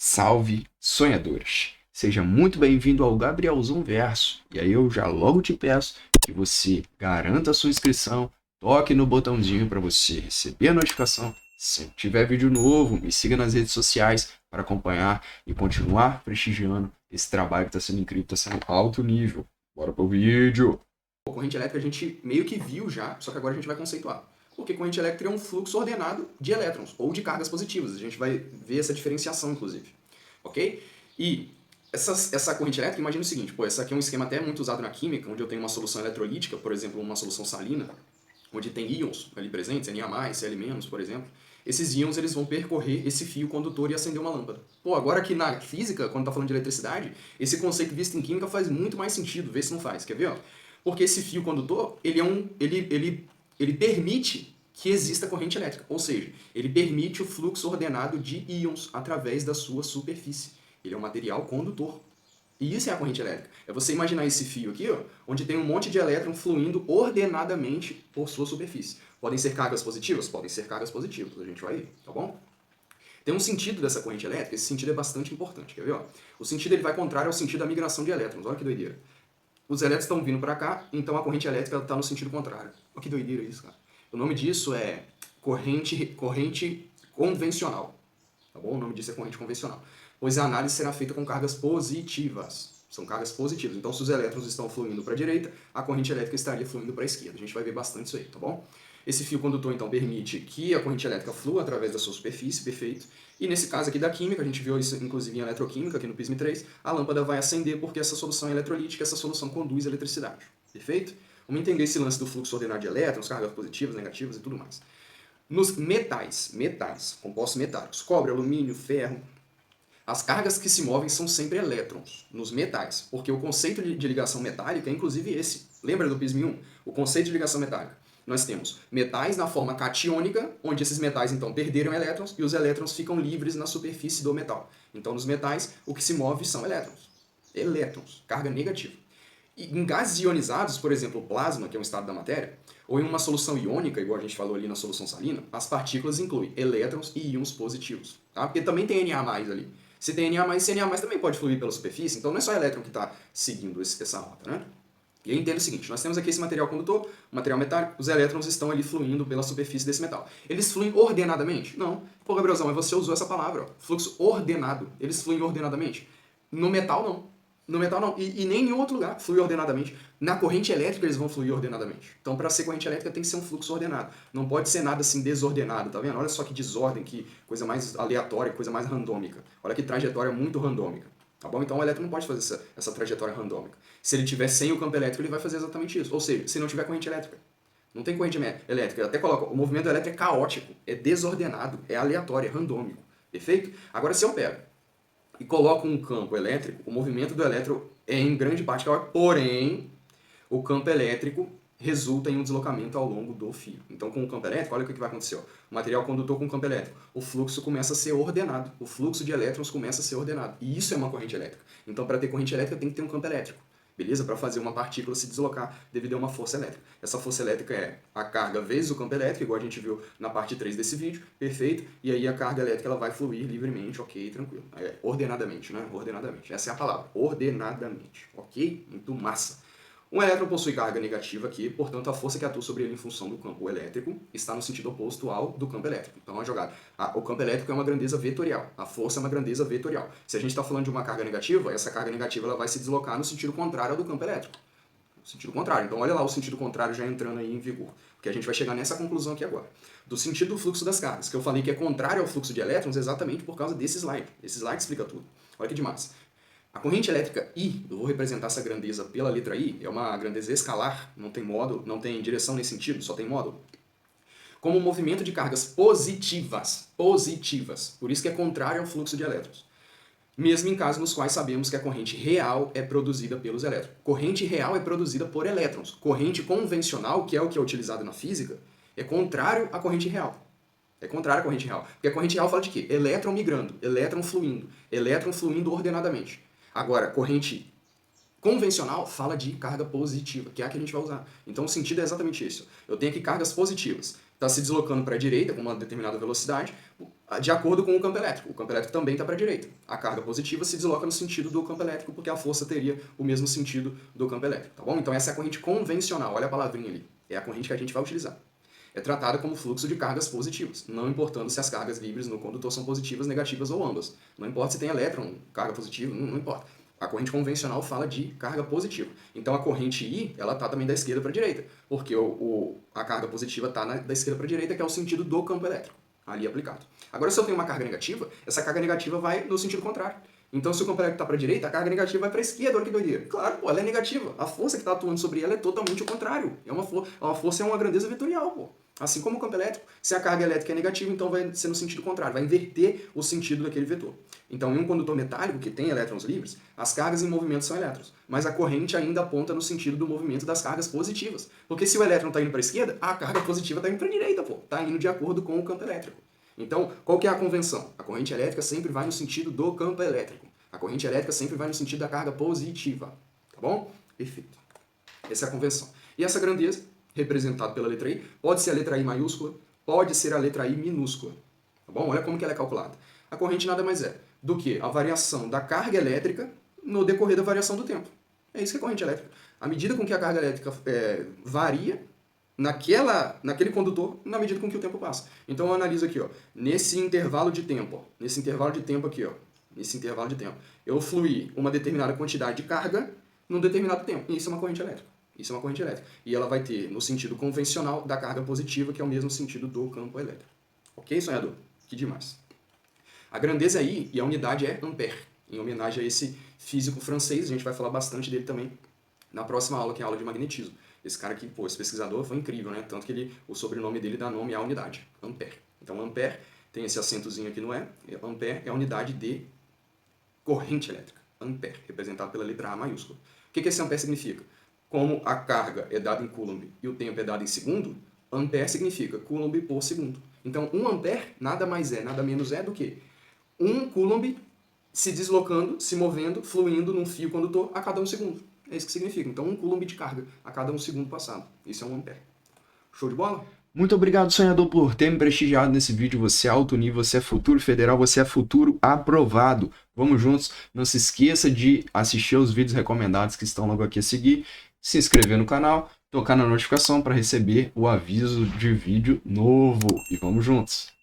Salve, sonhadores! Seja muito bem-vindo ao Gabrielzão Verso. E aí eu já logo te peço que você garanta a sua inscrição, toque no botãozinho para você receber a notificação. Se tiver vídeo novo, me siga nas redes sociais para acompanhar e continuar prestigiando esse trabalho que está sendo incrível, está sendo alto nível. Bora pro vídeo! A corrente elétrica a gente meio que viu já, só que agora a gente vai conceituar. Porque corrente elétrica é um fluxo ordenado de elétrons, ou de cargas positivas. A gente vai ver essa diferenciação, inclusive. Ok? E essa corrente elétrica, imagina o seguinte, essa aqui é um esquema até muito usado na química, onde eu tenho uma solução eletrolítica, por exemplo, uma solução salina, onde tem íons ali presentes, Na+, Cl-, por exemplo. Esses íons eles vão percorrer esse fio condutor e acender uma lâmpada. Agora aqui na física, quando está falando de eletricidade, esse conceito visto em química faz muito mais sentido, vê se não faz, quer ver? Ó? Porque esse fio condutor, ele permite que exista corrente elétrica, ou seja, ele permite o fluxo ordenado de íons através da sua superfície. Ele é um material condutor. E isso é a corrente elétrica. É você imaginar esse fio aqui, ó, onde tem um monte de elétrons fluindo ordenadamente por sua superfície. Podem ser cargas positivas? Podem ser cargas positivas, a gente vai ver, tá bom? Tem um sentido dessa corrente elétrica, esse sentido é bastante importante, quer ver? Ó? O sentido ele vai contrário ao sentido da migração de elétrons, olha que doideira. Os elétrons estão vindo para cá, então a corrente elétrica está no sentido contrário. Olha que doideira isso, cara. O nome disso é corrente convencional. Tá bom? O nome disso é corrente convencional. Pois a análise será feita com cargas positivas. São cargas positivas. Então, se os elétrons estão fluindo para a direita, a corrente elétrica estaria fluindo para a esquerda. A gente vai ver bastante isso aí, tá bom? Esse fio condutor, então, permite que a corrente elétrica flua através da sua superfície, perfeito. E nesse caso aqui da química, a gente viu isso inclusive em eletroquímica, aqui no PISM 3, a lâmpada vai acender porque essa solução é eletrolítica, essa solução conduz a eletricidade. Perfeito? Vamos entender esse lance do fluxo ordenado de elétrons, cargas positivas, negativas e tudo mais. Nos metais, compostos metálicos, cobre, alumínio, ferro, as cargas que se movem são sempre elétrons, nos metais, porque o conceito de ligação metálica é inclusive esse. Lembra do PISM 1? O conceito de ligação metálica. Nós temos metais na forma catiônica, onde esses metais então perderam elétrons e os elétrons ficam livres na superfície do metal. Então nos metais o que se move são elétrons. Elétrons, carga negativa. E em gases ionizados, por exemplo, o plasma, que é um estado da matéria, ou em uma solução iônica, igual a gente falou ali na solução salina, as partículas incluem elétrons e íons positivos. Tá? Porque também tem Na+ ali. Se tem Na+, esse Na+ também pode fluir pela superfície, então não é só elétron que está seguindo essa rota, né? E aí entenda o seguinte, nós temos aqui esse material condutor, um material metálico, os elétrons estão ali fluindo pela superfície desse metal. Eles fluem ordenadamente? Não. Pô, Gabrielzão, mas você usou essa palavra, ó, fluxo ordenado. Eles fluem ordenadamente? No metal, não. No metal, não. E nem em nenhum outro lugar flui ordenadamente. Na corrente elétrica, eles vão fluir ordenadamente. Então, para ser corrente elétrica, tem que ser um fluxo ordenado. Não pode ser nada assim desordenado, tá vendo? Olha só que desordem, que coisa mais aleatória, coisa mais randômica. Olha que trajetória muito randômica. Tá bom? Então o elétron não pode fazer essa trajetória randômica. Se ele tiver sem o campo elétrico, ele vai fazer exatamente isso. Ou seja, se não tiver corrente elétrica. Não tem corrente elétrica. Até coloca, o movimento elétrico é caótico, é desordenado, é aleatório, é randômico. Perfeito? Agora, se eu pego e coloco um campo elétrico, o movimento do elétron é em grande parte caótico, porém, o campo elétrico resulta em um deslocamento ao longo do fio. Então, com o campo elétrico, olha o que vai acontecer. Ó. O material condutor com campo elétrico. O fluxo começa a ser ordenado. O fluxo de elétrons começa a ser ordenado. E isso é uma corrente elétrica. Então, para ter corrente elétrica, tem que ter um campo elétrico. Beleza? Para fazer uma partícula se deslocar devido a uma força elétrica. Essa força elétrica é a carga vezes o campo elétrico, igual a gente viu na parte 3 desse vídeo. Perfeito? E aí a carga elétrica ela vai fluir livremente, ok, tranquilo. Ordenadamente, né? Ordenadamente. Essa é a palavra. Ordenadamente. Ok? Muito massa. Um elétron possui carga negativa aqui, portanto a força que atua sobre ele em função do campo elétrico está no sentido oposto ao do campo elétrico. Então é jogada. O campo elétrico é uma grandeza vetorial, a força é uma grandeza vetorial. Se a gente está falando de uma carga negativa, essa carga negativa ela vai se deslocar no sentido contrário ao do campo elétrico. No sentido contrário. Então olha lá o sentido contrário já entrando aí em vigor. Porque a gente vai chegar nessa conclusão aqui agora. Do sentido do fluxo das cargas, que eu falei que é contrário ao fluxo de elétrons exatamente por causa desse slide. Esse slide explica tudo. Olha que demais. A corrente elétrica I, eu vou representar essa grandeza pela letra I, é uma grandeza escalar, não tem módulo, não tem direção nem sentido, só tem módulo. Como um movimento de cargas positivas, por isso que é contrário ao fluxo de elétrons. Mesmo em casos nos quais sabemos que a corrente real é produzida pelos elétrons. Corrente real é produzida por elétrons. Corrente convencional, que é o que é utilizado na física, é contrário à corrente real. É contrário à corrente real. Porque a corrente real fala de quê? Elétron migrando, elétron fluindo ordenadamente. Agora, corrente convencional fala de carga positiva, que é a que a gente vai usar. Então o sentido é exatamente isso. Eu tenho aqui cargas positivas. está se deslocando para a direita com uma determinada velocidade, de acordo com o campo elétrico. O campo elétrico também está para a direita. A carga positiva se desloca no sentido do campo elétrico, porque a força teria o mesmo sentido do campo elétrico, tá bom? Então essa é a corrente convencional, olha a palavrinha ali. É a corrente que a gente vai utilizar. É tratada como fluxo de cargas positivas, não importando se as cargas livres no condutor são positivas, negativas ou ambas. Não importa se tem elétron, carga positiva, não importa. A corrente convencional fala de carga positiva. Então a corrente I, ela está também da esquerda para a direita, porque a carga positiva está da esquerda para a direita, que é o sentido do campo elétrico, ali aplicado. Agora, se eu tenho uma carga negativa, essa carga negativa vai no sentido contrário. Então, se o campo elétrico está para a direita, a carga negativa vai para a esquerda, olha que doideira. Claro, pô, ela é negativa. A força que está atuando sobre ela é totalmente o contrário. Uma força é uma grandeza vetorial, pô. Assim como o campo elétrico, se a carga elétrica é negativa, então vai ser no sentido contrário, vai inverter o sentido daquele vetor. Então, em um condutor metálico que tem elétrons livres, as cargas em movimento são elétrons, mas a corrente ainda aponta no sentido do movimento das cargas positivas. Porque se o elétron está indo para a esquerda, a carga positiva está indo para a direita, pô. Está indo de acordo com o campo elétrico. Então, qual que é a convenção? A corrente elétrica sempre vai no sentido do campo elétrico. A corrente elétrica sempre vai no sentido da carga positiva. Tá bom? Perfeito. Essa é a convenção. E essa grandeza, representada pela letra I, pode ser a letra I maiúscula, pode ser a letra I minúscula. Tá bom? Olha como que ela é calculada. A corrente nada mais é do que a variação da carga elétrica no decorrer da variação do tempo. É isso que é corrente elétrica. À medida com que a carga elétrica varia naquele condutor, na medida com que o tempo passa. Então eu analiso aqui, ó, nesse intervalo de tempo aqui, ó, nesse intervalo de tempo, eu fluí uma determinada quantidade de carga num determinado tempo. E isso é uma corrente elétrica. Isso é uma corrente elétrica. E ela vai ter no sentido convencional da carga positiva, que é o mesmo sentido do campo elétrico. Ok, sonhador? Que demais. A grandeza é I e a unidade é ampere, em homenagem a esse físico francês. A gente vai falar bastante dele também na próxima aula, que é a aula de magnetismo. Esse cara aqui, pô, esse pesquisador foi incrível, né? Tanto que o sobrenome dele dá nome à unidade, ampere. Então, ampere tem esse acentozinho aqui no E. Ampere é a unidade de corrente elétrica. Ampere, representado pela letra A maiúscula. O que esse ampere significa? Como a carga é dada em coulomb e o tempo é dado em segundo, ampere significa coulomb por segundo. Então, 1 ampere nada mais é, nada menos é do que 1 coulomb se deslocando, se movendo, fluindo num fio condutor a cada 1 segundo. É isso que significa. Então, 1 coulomb de carga a cada 1 segundo passado. Isso é 1 ampere. Show de bola? Muito obrigado, sonhador, por ter me prestigiado nesse vídeo. Você é alto nível, você é futuro federal, você é futuro aprovado. Vamos juntos. Não se esqueça de assistir os vídeos recomendados que estão logo aqui a seguir. Se inscrever no canal, tocar na notificação para receber o aviso de vídeo novo. E vamos juntos!